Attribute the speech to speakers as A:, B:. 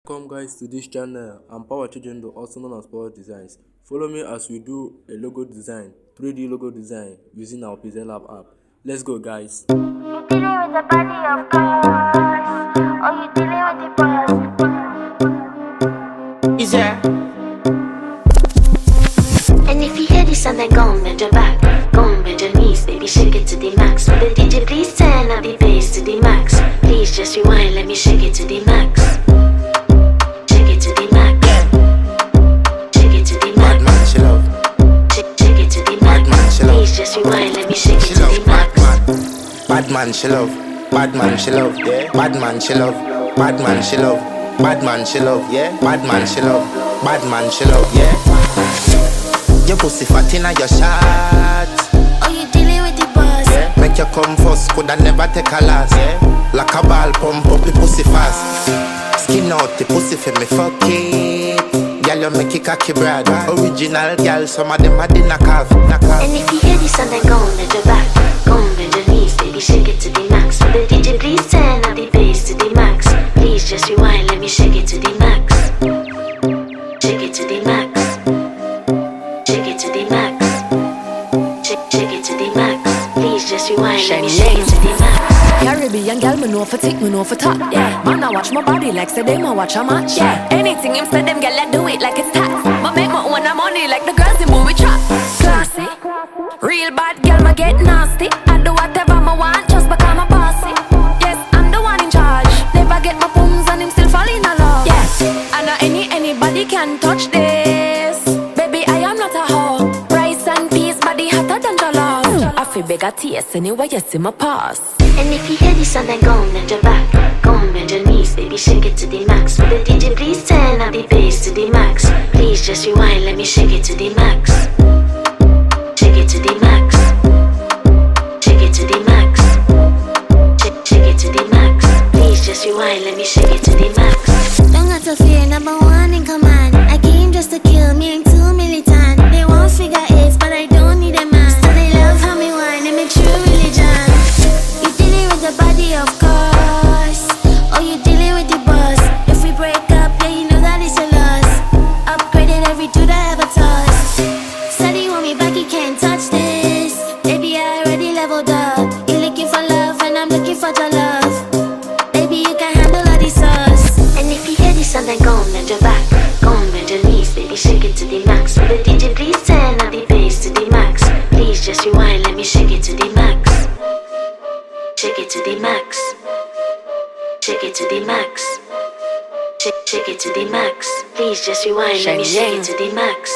A: Welcome guys to this channel. I'm Power Chijendo, also known as Power Designs. Follow me as we do a logo design, 3D logo design using our Pixellab app. Let's go guys.
B: You dealing with the body of cars, or you dealing with the boss?
C: Is there?
B: And if you hear this sound, then go and bend your back, go and bend your knees, baby, shake it to the max. Will the DJ please turn up the bass to the max? Please just rewind, let me shake it to the max. Shake it to the max. Shake it to the max. Shake it to the max. Please just rewind, let me shake it to the max.
C: Bad man, she love. Bad man, she love. Yeah. Bad man, she love. Bad man, she love. Bad man, she love. Yeah. Bad man, she love. Bad man, she love. Yeah. Your pussy fat inna your shot.
B: Oh, you dealing with the boss?
C: Yeah. Make you come first, coulda never take a last. Yeah. Like a ball, pump up the pussy fast. Skin out the pussy for me, fuck it. Girl, you make it cocky brad. Original girl, some of them are the knockoff.
B: And if you hear this sound, then go and bend your back, go and bend your knees, baby, shake it to the max. Will the DJ please turn up the bass to the max? Please just rewind, let me shake it to the max. Shake it to the max. Shake it to the max. Shake it to the max. Please just rewind, let me shake it to the max.
D: Caribbean girl, me know for tick, me know for top. Yeah, man, I watch my body like say them I watch a match. Yeah, anything him say them girl, I do it like it's tax. Ma make my own money like the girls in movie trap. Classy, real bad girl, ma get nasty. I do whatever I want just because I'm bossy. Yes, I'm the one in charge. Never get my pums and him still fall in love. Yes, and anybody can touch this. Baby, I am not a hoe. Rice and peas, body hotter than jollof. I feel bigger taste anyway, you see my pass.
B: And if you hear this sound, then go and bend your back, go and bend your knees, baby, shake it to the max. Will the DJ please turn up the bass to the max? Please just rewind, let me shake it to the max. Shake it to the max. Shake it to the max. Shake it to the max. Please just rewind, let me shake it to the max.
E: Don't got to fear, number one in command. I came just to kill, me ain't too militant. They won't figure eight, but I don't need a man. So they love how me whine, they make true religion. You dealing with the body of course, or you dealing with the boss. If we break up, yeah, you know that it's a loss. Upgraded every dude I ever tossed. Said he want me back, he can't touch this. Baby, I already leveled up. You looking for love, and I'm looking for your love. Baby, you can handle all the sauce.
B: And if you hear this sound, then go and bend your back, go and bend your knees, baby, shake it to the max. Will the DJ please turn up the bass to the max? Please just rewind, let me shake it to the max. Shake it to the max. Shake it to the max. Shake it to the max. Please just rewind, let me shake it to the max.